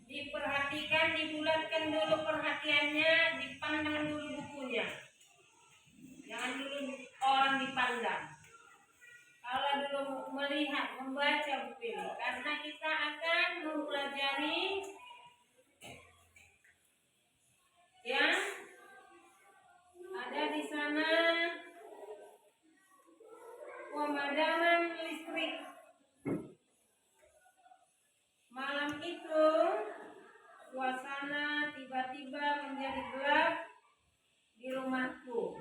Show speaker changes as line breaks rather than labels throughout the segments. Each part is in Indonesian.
diperhatikan, dibulatkan dulu perhatiannya, dipandang dulu bukunya. Jangan dulu orang dipandang. Kalau dulu melihat, membaca buku ini, karena kita akan mempelajari yang ada di sana pemadaman listrik. Malam itu suasana tiba-tiba menjadi gelap di rumahku.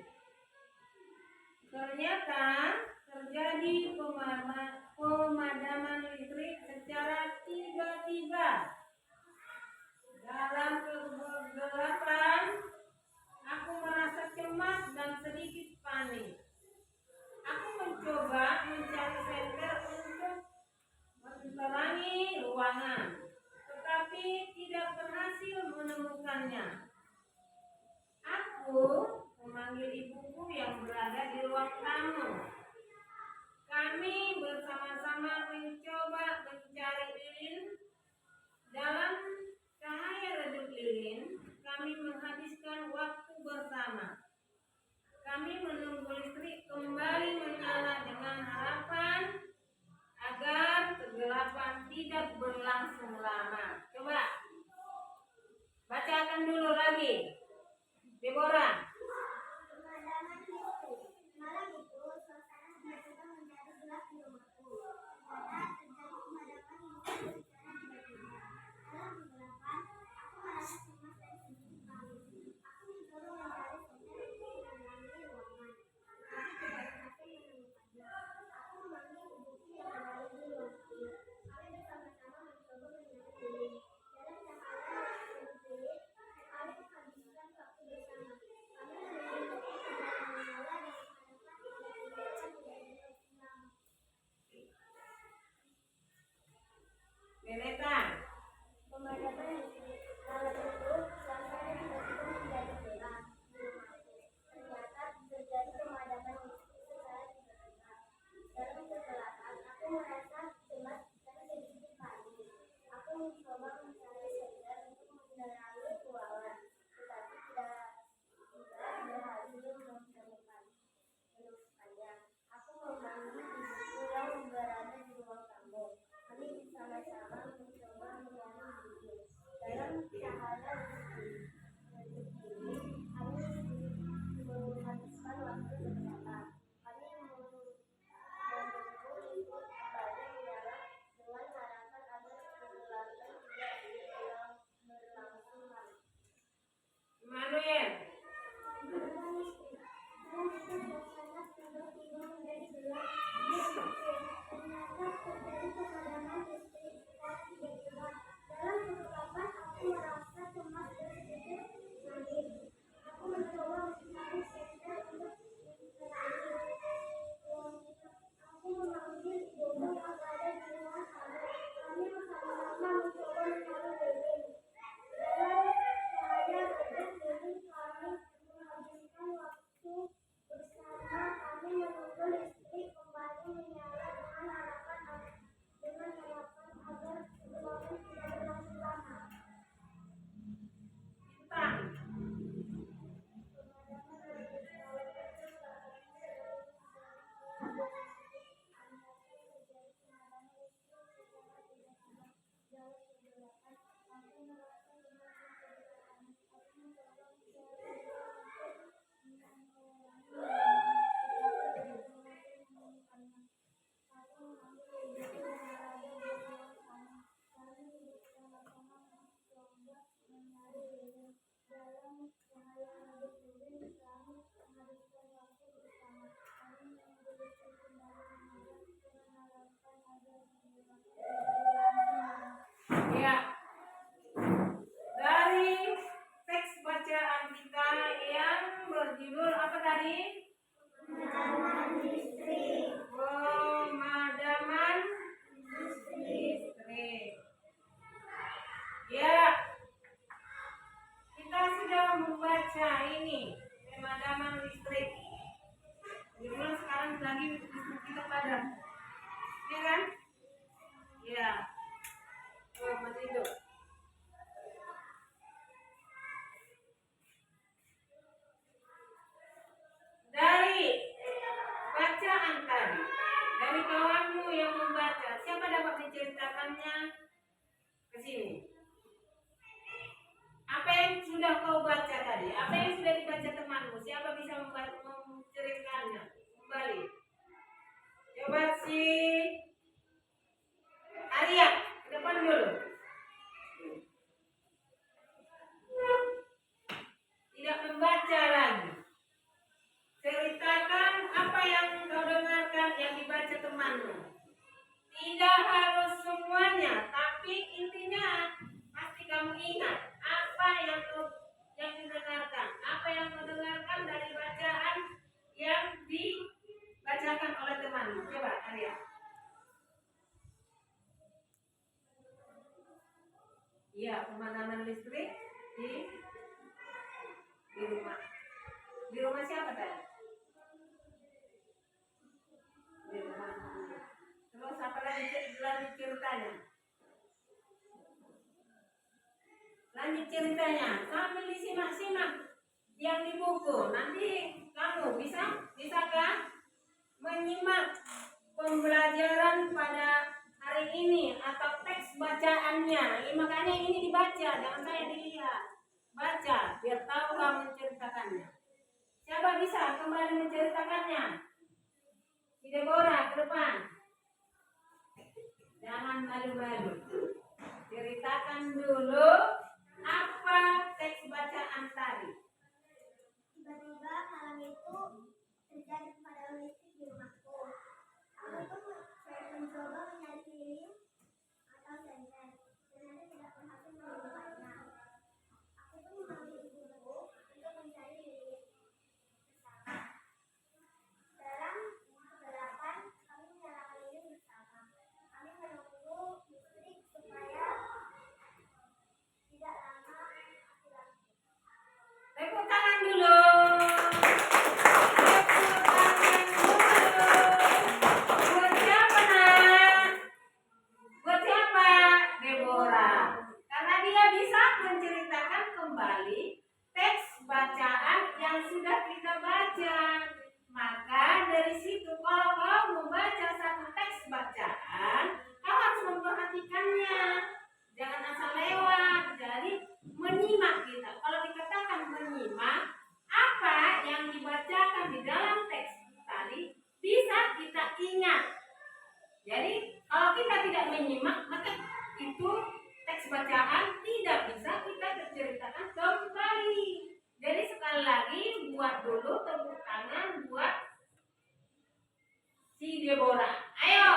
Ternyata terjadi pemadaman listrik secara tiba-tiba. Dalam kegelapan, aku merasa cemas dan sedikit panik. Aku mencoba mencari senter untuk menerangi ruangan, tetapi tidak berhasil menemukannya. Aku memanggil ibuku yang berada di ruang tamu. Kami bersama-sama mencoba mencari lilin. Dalam cahaya redup lilin, kami menghabiskan waktu bersama. Kami menunggu listrik kembali menyala dengan harapan agar kegelapan tidak berlangsung lama. Coba bacakan dulu lagi, Deborah.
Malam itu suasana tiba-tiba menjadi gelap di rumahku. Ternyata terjadi pemadaman listrik secara tiba-tiba. Dalam kegelapan, aku merasa cemas dan sedikit panik. Aku mencoba mencari senter untuk menerangi ruangan, tetapi tidak berhasil menemukannya. Aku memanggil ibuku yang berada di ruang tamu. Kami bersama-sama mencoba mencari lilin. Dalam cahaya redup lilin, kami menghabiskan waktu bersama. Kami menunggu listrik kembali menyala dengan
Beletan.
pemadaman listrik. Malam itu suasana tiba-tiba menjadi gelap di rumahku. Ternyata terjadi pemadaman listrik secara tiba-tiba. Dalam kegelapan, aku merasa cemas dan sedikit panik. Aku mencoba mencari senter untuk menerangi ruangan, tetapi tidak berhasil menemukannya. Aku memanggil ibuku yang berada di ruang tamu. Kami bersama-sama mencoba mencari lilin. Dalam cahaya redup lilin, kami menghabiskan waktu bersama. Kami menunggu listrik kembali menyala dengan harapan agar kegelapan tidak berlangsung lama.
Manuel.
Pemadaman listrik. Malam itu suasana tiba-tiba menjadi gelap di rumahku. Ternyata terjadi pemadaman listrik secara tiba-tiba. Dalam kegelapan, aku merasa cemas dan sedikit panik. Aku mencoba mencari senter untuk menerangi ruangan. Aku memanggil ibuku yang berada di ruang tamu. Kami bersama-sama mencoba mencari lilin. Dalam cahaya redup lilin, kami menghabiskan waktu bersama. Kami menunggu listrik kembali menyala dengan harapan agar kegelapan tidak berlangsung lama.
Bintang. Ya. Dari teks bacaan kita yang berjudul apa tadi?
Pemadaman listrik.
Pemadaman listrik. Ya. Kita sudah membaca ini pemadaman listrik. Kebetulan sekarang lagi listrik kita padam. Ya kan? Ya. sini. Apa yang sudah kau baca tadi? Apa yang sudah dibaca temanmu? Siapa bisa menceritakannya kembali? Coba si Arya, ke depan dulu. Tidak membaca lagi. Ceritakan apa yang kau dengarkan yang dibaca temanmu. Tidak harus semuanya, tapi intinya pasti kamu ingat apa yang didengarkan, apa yang kau dengarkan dari bacaan yang dibacakan oleh temanmu. Coba Arya. Iya, pemadaman listrik di rumah. Di rumah siapa tadi? Di rumah. Terus apa lanjut ceritanya? Lanjut ceritanya. Sambil disimak-simak yang di buku. Nanti kamu bisakah menyimak pembelajaran pada hari ini atau teks bacaannya? Makanya ini dibaca, jangan saya dilihat. Baca, biar tahu kamu menceritakannya. Siapa bisa kembali menceritakannya? Si Deborah ke depan. Jangan malu-malu. Ceritakan dulu apa teks bacaan tadi.
Tiba-tiba malam itu terjadi kepadaman listrik di rumahku. Aku pun mencoba mencari lilin atau senter, ternyata tidak berhasil menemukannya. Aku pun memanggil ibuku untuk mencari lilin bersama. Dalam kegelapan, kami menyalakan lilin bersama. Kami menunggu listrik supaya tidak lama mati.
Tepuk tangan dulu. Buat siapa nak? Buat siapa? Deborah. Karena dia bisa menceritakan kembali teks bacaan yang sudah kita baca. Maka dari situ kalau kau membaca satu teks bacaan, kau harus memperhatikannya. Jangan asal lewat. Jadi menyimak kita. Kalau dikatakan menyimak, apa yang dibacakan di dalam teks tadi bisa kita ingat. Jadi kalau kita tidak menyimak, maka itu teks bacaan tidak bisa kita ceritakan kembali. Jadi sekali lagi buat dulu tepuk tangan buat si Deborah. Ayo.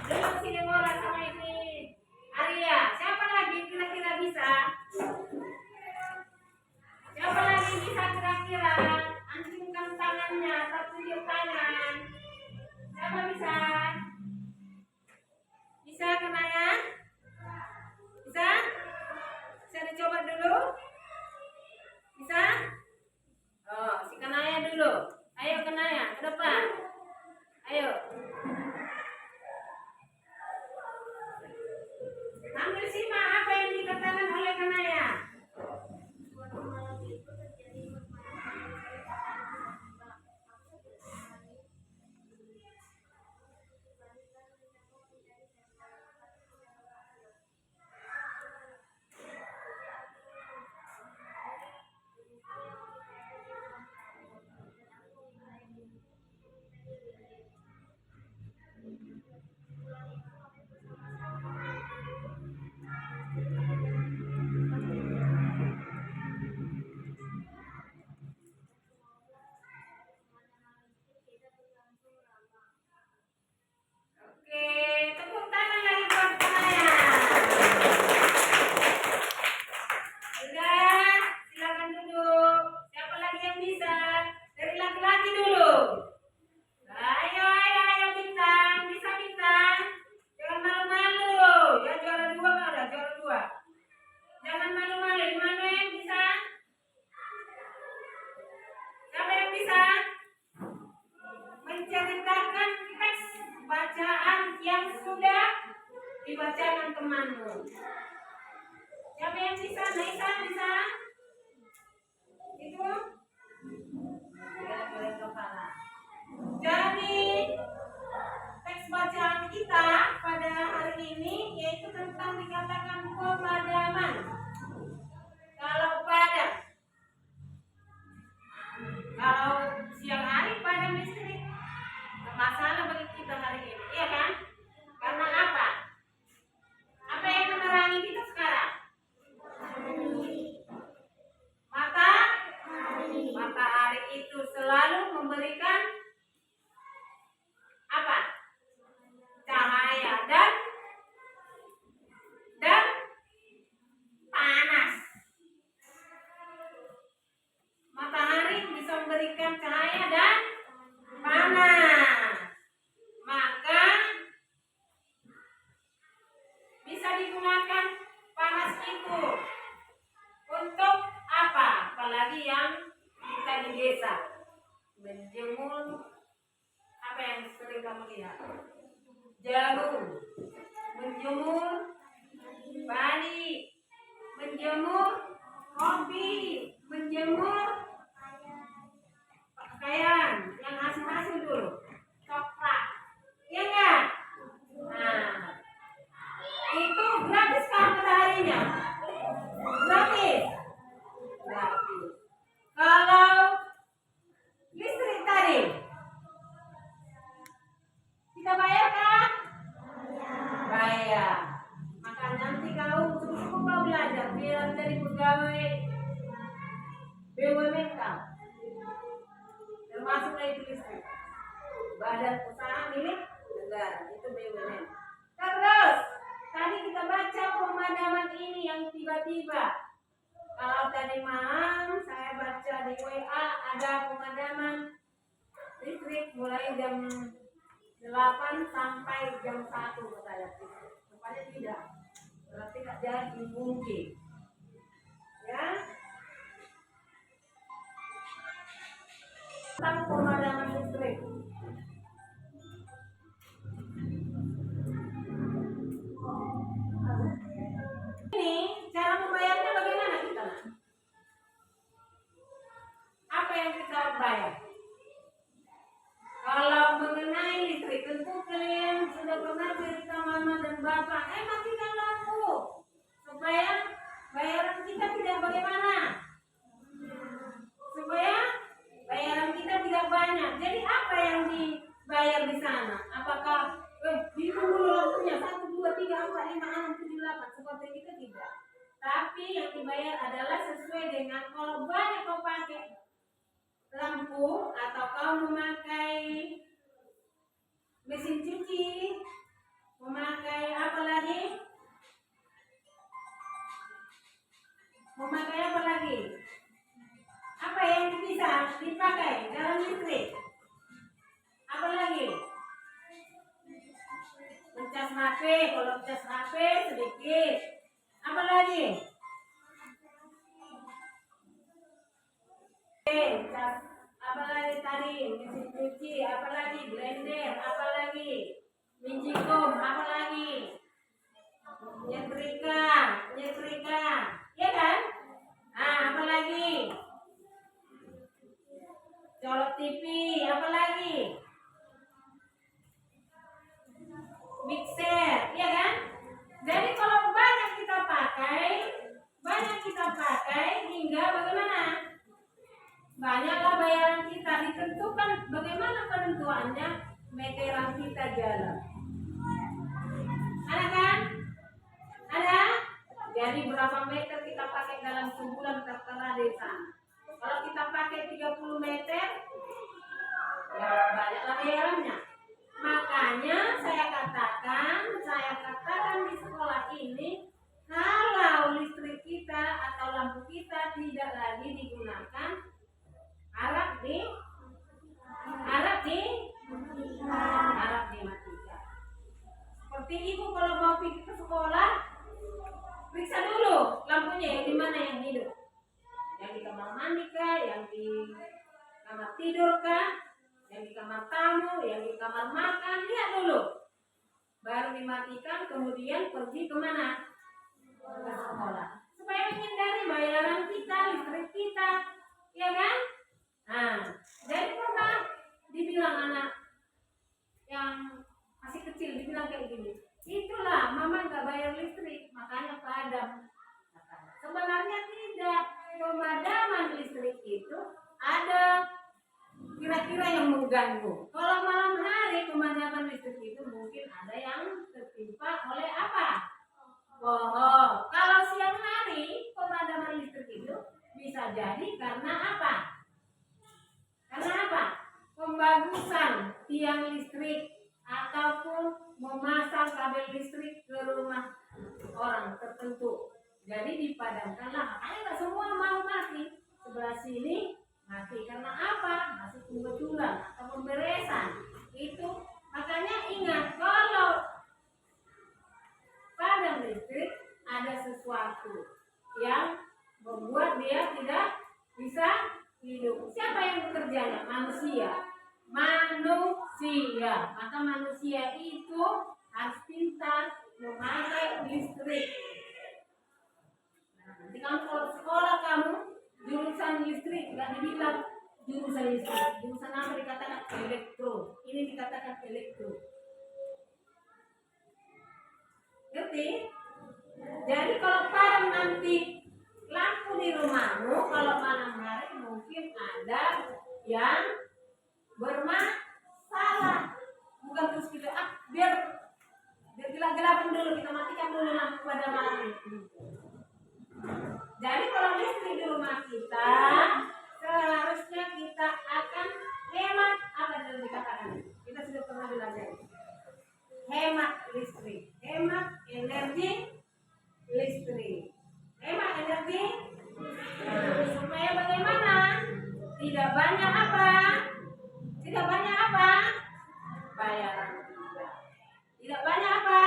Dulu si Deborah sama ini Arya. Siapa lagi kira-kira bisa? Siapa lagi bisa kira-kira? Anjingkan tangannya atau tunjuk tangan. Siapa bisa? Bisa Kenaya? Bisa? Bisa dicoba dulu? Bisa? Oh, si Kenaya dulu. Ayo Kenaya, ke depan. Ayo. Sambil simak apa yang dikatakan oleh Kenaya.
Suatu malam itu terjadi permainan
Oke, tepuk tangan lagi buat Kenaya. Sudah, silakan duduk. Siapa lagi yang bisa? Dari laki-laki dulu. Ayo Bintang, bisa Bintang. Jangan malu-malu. Ya juara 2 nggak ada, juara 2. Jangan malu-malu. Gimana yang bisa? Siapa yang bisa? Menceritakan teks bacaan yang sudah dibacakan temanmu. Siapa yang bisa? Naisa bisa? Itu? Tidak boleh kepala. Jadi ini yaitu tentang dikatakan pemadaman. Kalau padam, kalau siang hari padam listrik, masalah bagi kita hari ini, iya kan? Karena apa? Apa yang menerangi kita sekarang? Matahari itu selalu memberikan apa? Cahaya dan panas. Matahari bisa memberikan cahaya dan panas. Maka bisa digunakan panas itu untuk apa? Apalagi yang kita di desa menjemur apa yang sering kamu lihat? Jagung, menjemur padi, menjemur kopi, menjemur pakaian yang hasil-hasil dulu, coklat, iya enggak? Nah, itu gratis kan mataharinya? Gratis. Gratis. Kalau listrik tadi kita bayar kan? Bayar. Maka nanti kalau cukup mau belajar biar jadi pegawai BUMN kan? Termasuk itu listrik. Badan usaha milik negara itu BUMN. Terus tadi kita baca pemadaman ini yang tiba-tiba. Kalau tadi malam saya baca di WA ada pemadaman listrik mulai jam 8 sampai jam 1 katanya. Rupanya tidak. Berarti tidak jadi mungkin. Ya. Tentang pemadaman listrik. Ini cara membayarnya bagaimana kita? Apa yang kita bayar? Kalau mengenai listrik, tentu kalian sudah pernah cerita mama dan bapak, matikan lampu supaya bayaran kita tidak bagaimana? Supaya bayaran kita tidak banyak. Jadi apa yang dibayar di sana? Apakah hitung dulu lampunya 1, 2, 3, 4, 5, 6, 7, 8 seperti itu? Tidak. Tapi yang dibayar adalah sesuai dengan kalau banyak kau pakai lampu atau kau memakai mesin cuci, memakai apa lagi? Memakai apa lagi? Apa yang bisa dipakai dalam listrik? Apa lagi? Mencas HP, kalau cas HP sedikit. Apa lagi? Cas apa lagi tadi? Mesin cuci, apa lagi? Blender, apa lagi? Mijikom, apa lagi? Nyetrika, ya kan? Apa lagi? Colok TV, apa lagi? Mixer, ya kan? Jadi kalau banyak kita pakai hingga bagaimana? Banyaklah bayaran kita ditentukan bagaimana penentuannya meteran kita jalan. Ada kan? Ada? Jadi berapa meter kita pakai dalam sebulan tertera di sana. Kalau kita pakai 30 meter, ya banyaklah bayarannya. Makanya saya katakan di sekolah ini, kalau listrik kita atau lampu kita tidak lagi digunakan, harap dimatikan. Seperti ibu kalau mau pergi ke sekolah, periksa dulu lampunya yang di mana yang hidup. Yang di kamar mandi kah, yang di kamar tidur kah, yang di kamar tamu, yang di kamar makan, lihat dulu. Baru dimatikan, kemudian pergi kemana? Ke sekolah. Supaya menghindari bayaran kita, listrik kita, ya kan? Jadi pernah dibilang anak yang masih kecil, dibilang kayak gini, itulah mengganggu. Kalau malam hari pemadaman listrik itu mungkin ada yang tertimpa oleh apa? Pohon. Kalau siang hari pemadaman listrik itu bisa jadi karena apa? Karena apa? Pembagusan tiang listrik ataupun memasang kabel listrik ke rumah orang tertentu. Jadi dipadamkanlah. Makanya nggak semua mau mati. Sebelah sini mati karena apa? Masih kebetulan atau pemberesan. Itu makanya ingat kalau padam listrik ada sesuatu yang membuat dia tidak bisa hidup. Siapa yang bekerjanya? Manusia. Maka manusia itu harus pintar memakai listrik. Nah, nanti kamu kalau sekolah kamu jurusan listrik nggak dibilang jurusan listrik. Jurusan apa dikatakan elektro. Ini dikatakan elektro. Ngerti? Jadi kalau padam nanti lampu di rumahmu, kalau malam hari mungkin ada yang bermasalah. Bukan terus kita biar gelap-gelapan dulu, kita matikan dulu lampu pada malam itu. Jadi kalau listrik di rumah kita, seharusnya kita akan hemat. Apa yang dikatakan? Kita sudah pernah belajar. Hemat listrik, hemat energi listrik, hemat energi. Supaya bagaimana? Tidak banyak apa? Tidak banyak apa? Bayaran kita. Tidak banyak apa?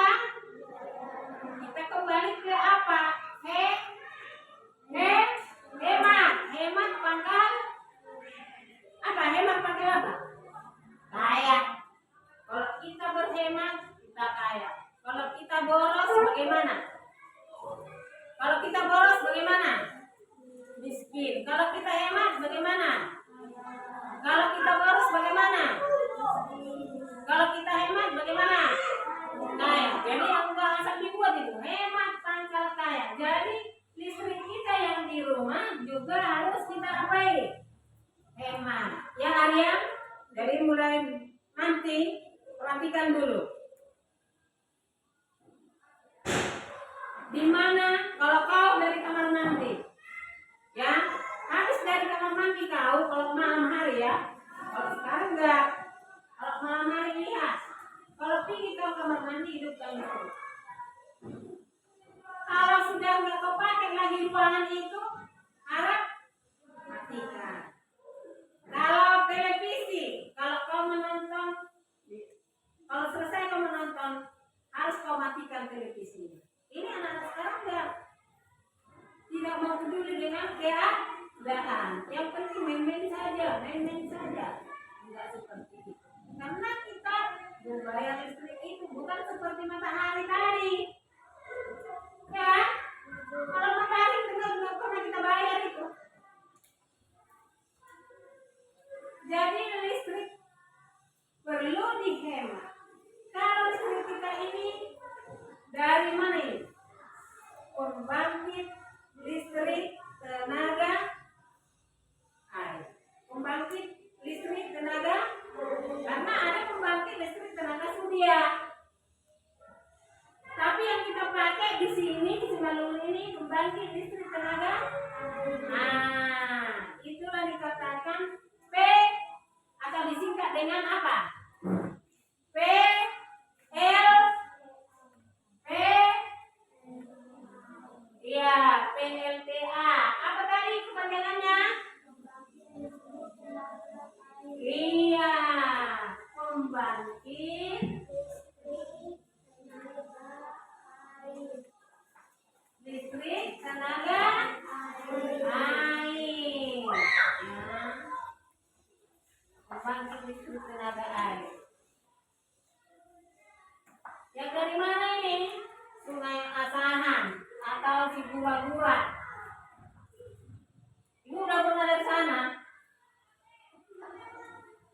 Kita kembali ke apa? Hemat pangkal apa? Hemat pangkal apa? Kaya. Kalau kita berhemat, kita kaya. Kalau kita boros, bagaimana? Kalau kita boros, bagaimana? Miskin. Kalau kita hemat, bagaimana? Kalau kita boros, bagaimana? Kalau kita hemat, bagaimana? Kaya. Jadi yang enggak asal dibuat itu hemat pangkal kaya. Jadi listrik kita yang di rumah juga harus kita apain? Hemat. Ya Arya, dari mulai nanti perhatikan dulu. Di mana kalau kau dari kamar mandi, ya habis dari kamar mandi kau kalau malam hari ya. Kalau sekarang enggak. Kalau malam hari lihat. Kalau pergi kau kamar mandi hidupkan itu. Kalau sudah enggak kau pakai lagi ruangan itu, harap matikan. Kalau televisi, kalau kau menonton, kalau selesai kau menonton, harus kau matikan televisi. Ini anak-anak sekarang tidak mau peduli dengan keadaan. Yang penting main-main saja. Enggak seperti itu. Karena kita membayar listrik itu bukan seperti matahari tadi. Ya, kalau matahari nggak pernah kita bayar itu. Jadi listrik perlu dihemat. Kalau listrik kita ini dari mana ini? Pembangkit listrik tenaga air. Pembangkit listrik tenaga, karena ada pembangkit listrik tenaga surya. Tapi yang kita pakai di sini di Simalungun ini pembangkit listrik tenaga. Nah, itulah dikatakan P atau disingkat dengan apa? PLTA. Apa tadi kepanjangannya? Iya, pembangkit listrik tenaga air. Pembangkit listrik tenaga air. Yang dari mana ini? Sungai Asahan atau Sigura-gura. Ibu udah pernah dari sana?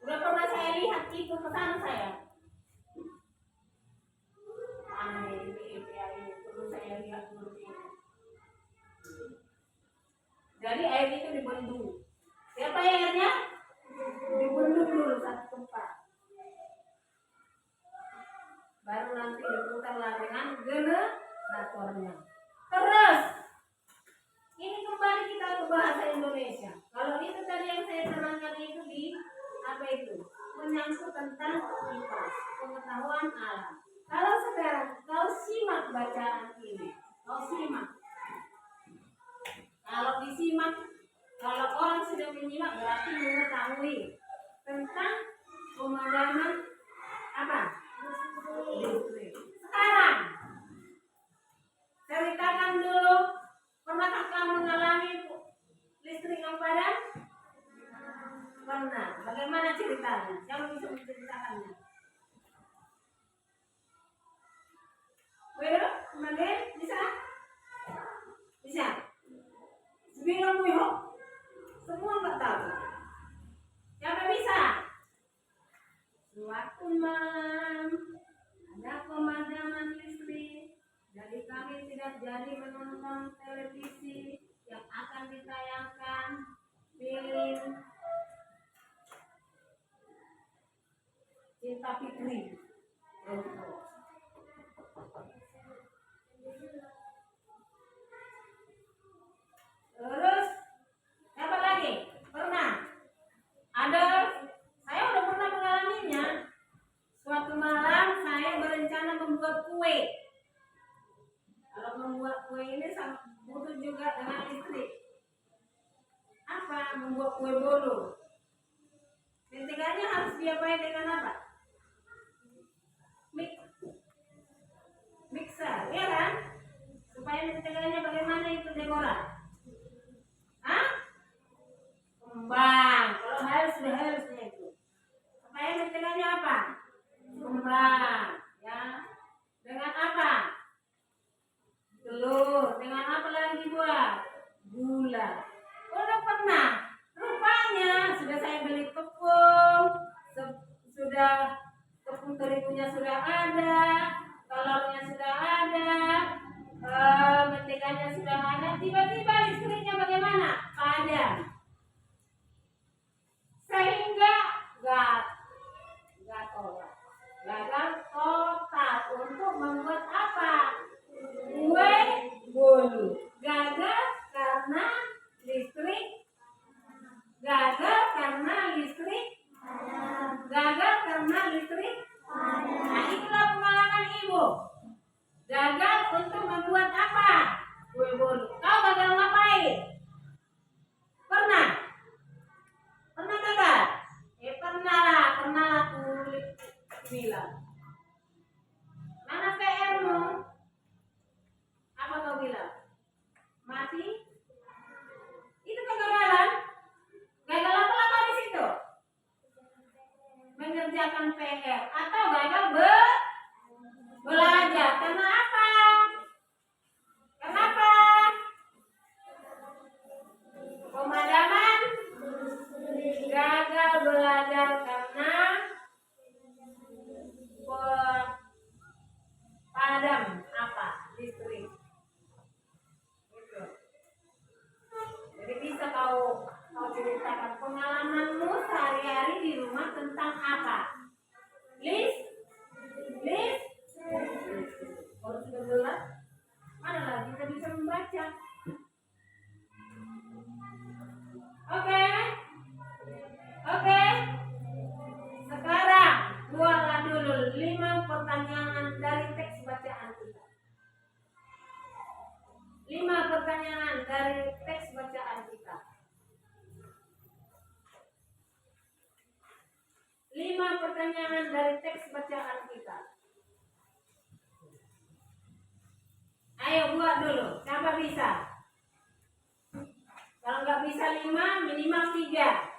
Udah pernah saya lihat itu ke sana saya. Ini perlu saya lihat dulu ini. Jadi air itu dibendung. Siapa airnya? Dibendung dulu satu tempat. baru nanti diputarlah dengan generatornya. Terus ini kembali kita ke bahasa Indonesia. Kalau itu tadi yang saya terangkan itu di apa itu menyangkut tentang IPA, pengetahuan alam. Kalau sekarang kau simak bacaan ini, kau simak. Kalau disimak, kalau orang sudah menyimak berarti mengetahui tentang pemadaman apa? Listrik. Sekarang ceritakan dulu, pernahkah kamu mengalami listrik yang padam? Pernah. Bagaimana ceritanya? Siapa bisa menceritakannya? Wiro, Made, bisa? Bisa? Sebelum Wiro, semua nggak tahu. Siapa bisa? Suatu malam ada pemadaman listrik, jadi kami tidak jadi menonton televisi yang akan ditayangkan film Cinta Fitri. Terus apa lagi? Pernah ada, saya udah pernah mengalaminya. Suatu malam saya berencana membuat kue. Kalau membuat kue ini butuh juga dengan listrik. Apa? Membuat kue bolu. Menteganya harus diapain dengan apa? Mixer, ya kan? Supaya menteganya bagaimana itu Deborah? Hah? Kembang. Kalau halus sudah halusnya itu. Supaya menteganya apa? Kembang. Ya. Dengan apa? Telur. Dengan apa lagi buat? Gula. Udah pernah? Rupanya sudah saya beli tepung, sudah tepung terigunya sudah ada, telurnya sudah ada, menteganya sudah ada. Tiba-tiba listriknya bagaimana? Padam. Sehingga gagal total untuk membuat apa? Kue bolu. Gagal karena listrik. Gagal karena listrik. Nah, itulah pengalaman ibu. Gagal untuk membuat apa? Kue bolu. Kau gagal ngapain? Pernah? Pernah gagal? Pernah lah kulit bilang. Mana PR-mu? Apa kau bilang? Mati? Itu kegagalan. Gagal apa lagi di situ? Mengerjakan PR atau gagal belajar. Karena apa? Kenapa? Pemadaman gagal belajar karena padam apa? Listrik. Gitu. Jadi bisa kau ceritakan pengalamanmu sehari-hari di rumah tentang apa? Kalau sudah jelas, mana lagi kita bisa membaca? Oke. Sekarang buatlah dulu 5 pertanyaan dari teks bacaan kita. 5 pertanyaan dari teks bacaan kita. 5 pertanyaan dari teks bacaan kita. Ayo buat dulu, siapa bisa? Kalau nggak bisa 5, minimal 3.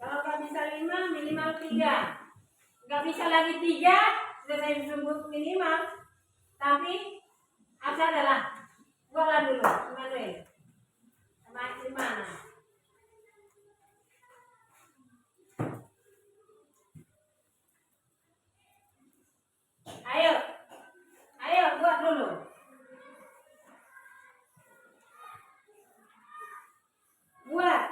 Kalau nggak bisa 5, minimal 3. Nggak bisa lagi 3, sudah saya sebut minimal. Tapi asal adalah buatlah dulu, Manuel. Sama mana? Ayo buat dulu. Buat.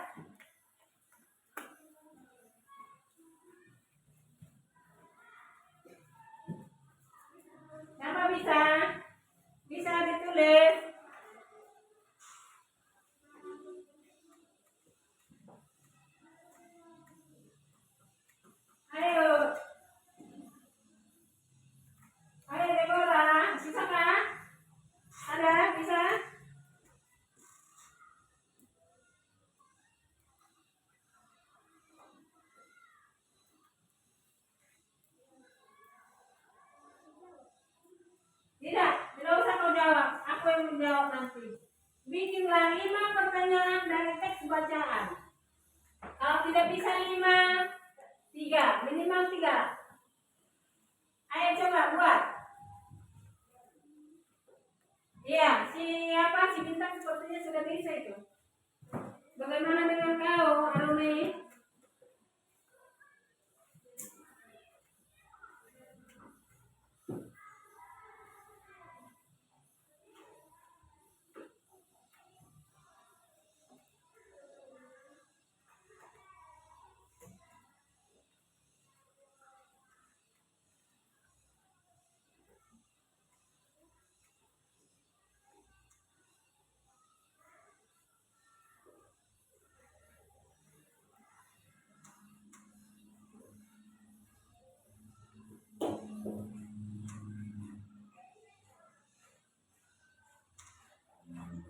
bikinlah 5 pertanyaan dari teks bacaan. Kalau tidak bisa 5, 3, minimal 3. Ayo coba buat. Iya, siapa si Bintang sepertinya sudah bisa itu. Bagaimana dengan kau, Arumi?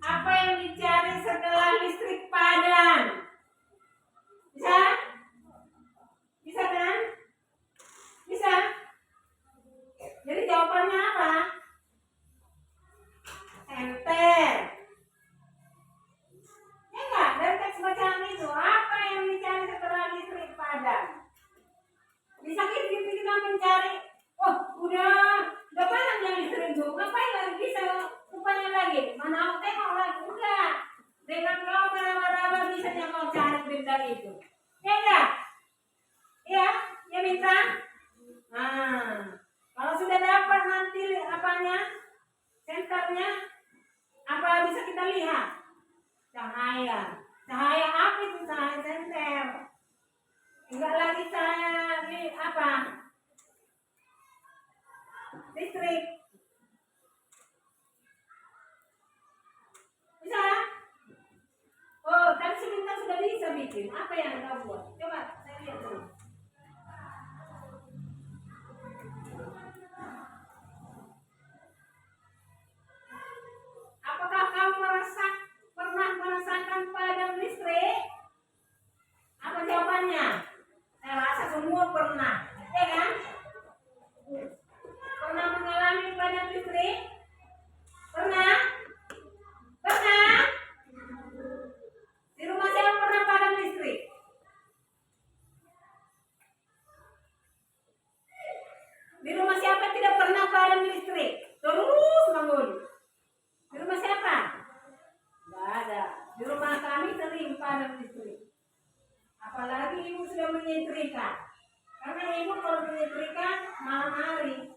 Apa yang dicari setelah listrik padam? Bisa? Bisa kan? Bisa? Jadi jawabannya apa? Enter. Ya enggak? Dari teks bacaan itu, apa yang dicari setelah listrik padam? Bisa kita mencari, oh udah padam yang listrik itu, ngapain lagi bisa rupanya lagi? Mana aku tengok lagi, udah. Dengan kau meraba-raba bisa kau cari benda itu. Ya enggak? Ya, ya minta. Nah, kalau sudah dapat nanti apanya, senternya, apa bisa kita lihat? Cahaya. Cahaya apa itu? Cahaya senter. Enggak lagi cahaya apa? Listrik. Bisa? Oh, tadi sebentar sudah bisa bikin. Apa yang kau buat? Coba saya lihat dulu. Apakah kamu pernah merasakan padam listrik? Apa jawabannya? Saya rasa semua pernah, ya kan? Pernah mengalami padam listrik? Pernah? Pernah? Di rumah saya pernah padam listrik. Di rumah siapa tidak pernah padam listrik? Terus bangun. Di rumah siapa? Tidak ada. Di rumah kami sering padam listrik. Apalagi ibu sudah menyetrika. Karena ibu kalau menyetrika malam hari,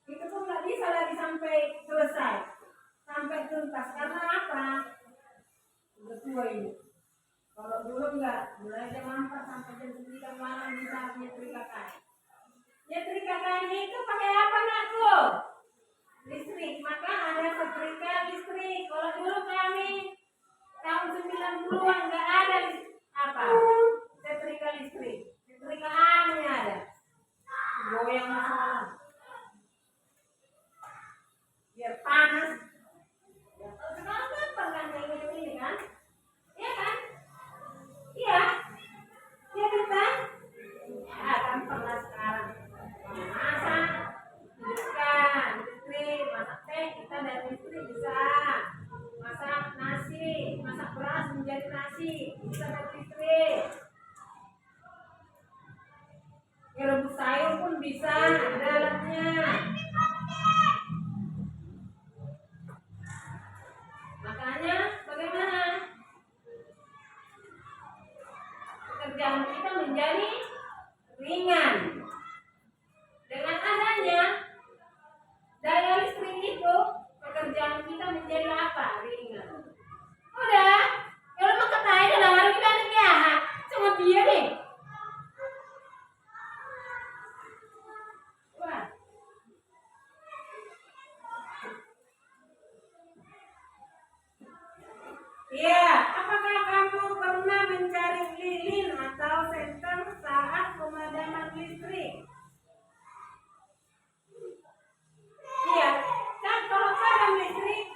itu pun nggak bisa lagi sampai selesai, sampai tuntas. Karena apa? Udah tua ibu. Kalau dulu enggak, mulai jam 4 sampai jam 9 malam bisa menyetrika kain. Nyetrika kain itu pakai apa nakku? Listrik. Maka ada setrika listrik. Kalau dulu kami tahun 90-an nggak ada apa? Setrika listrik. Setrika anginnya ada. Goyang masalah. Biar panas. Ya, sekarang gampang kan kayak ini kan? Iya kan? Iya. Iya kan? Ya, gampang lah sekarang. Masak, hidupkan listrik, masak teh kita dari listrik bisa. Masak nasi, masak beras menjadi nasi bisa dari listrik. Ya, rebus sayur pun bisa, ada alatnya. Makanya bagaimana? Pekerjaan kita menjadi ringan. Dengan adanya daya listrik itu, pekerjaan kita menjadi apa? Ringan. Udah, kalau mau kata dah baru kita ada ya, cuma dia deh. Wah. Iya, apakah kamu pernah mencari lilin atau senter saat pemadaman listrik? Iya, kan kalau padam listrik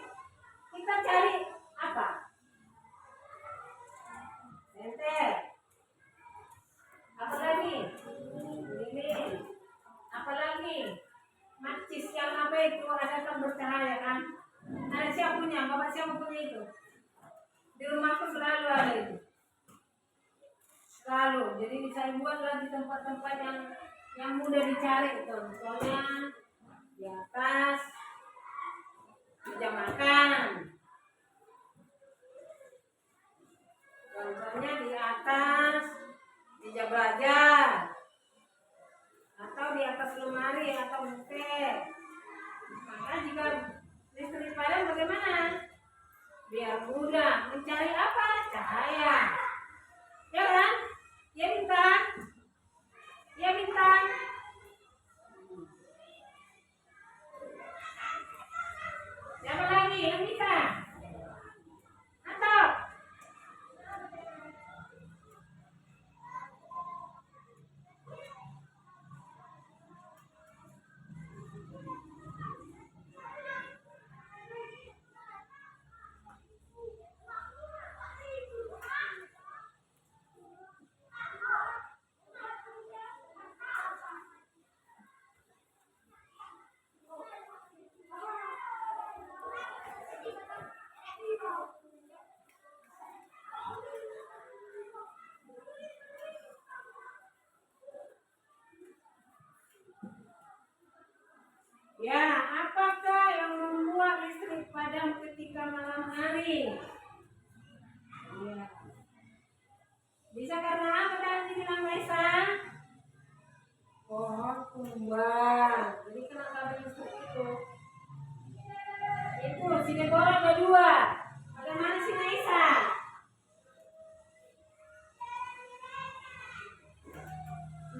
kita cari apa? Senter. Bapak siapa punya itu? Di rumahku selalu ada itu. Selalu. Jadi saya buatlah di tempat-tempat yang mudah dicari itu. Soalnya di atas meja makan. Contohnya di atas meja belajar. Atau di atas lemari atau buffet. Maka jika listrik padam bagaimana? Biar mudah mencari apa? Cahaya. Ya kan? Ya bintang. Ya bintang. Siapa lagi yang bisa? Atau? Ya, apakah yang membuat listrik padam ketika malam hari? Ya. Bisa karena apa tadi bilang Maisa? Pohon tumbang. Jadi kenapa ada listrik itu? Itu si Deborah ada dua. Bagaimana si Maisa?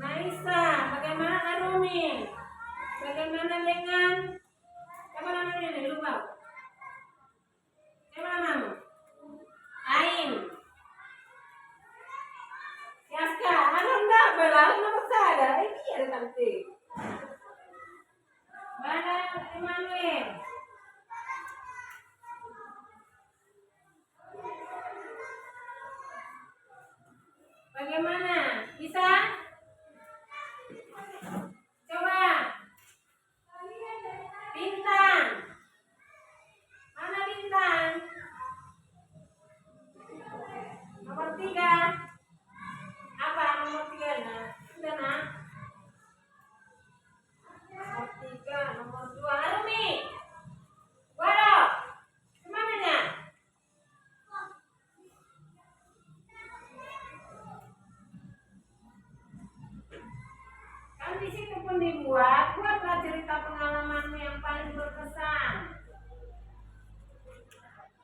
Maisa, bagaimana Arumi? Bagaimana dengan apa namanya ini? Lupa. Siapa nama? Ain. Yaska, anu enggak belalang nama saya. Ini ada nanti. Mana Emmanuel? Bagaimana? Bisa? Coba. Bintang. Mana bintang? Nomor 3. Apa nomor 3 nah? Sudah nak? Nomor 3, nomor 2. Arumi. Waro. Kemana nya? Kan di situ pun buatlah cerita pengalamanmu yang paling berkesan.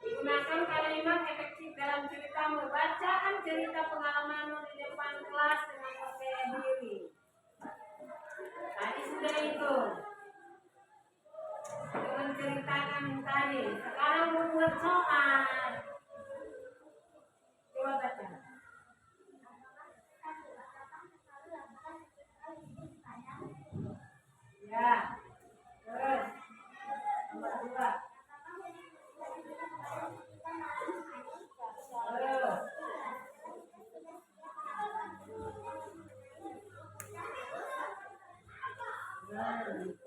Gunakan kalimat efektif dalam ceritamu. Bacaan cerita pengalamanmu di depan kelas dengan percaya diri. Tadi sudah itu. Untuk menceritakan yang tadi. Sekarang membuat soal. Coba baca. Ya. Terus. Nomor 2. Terus.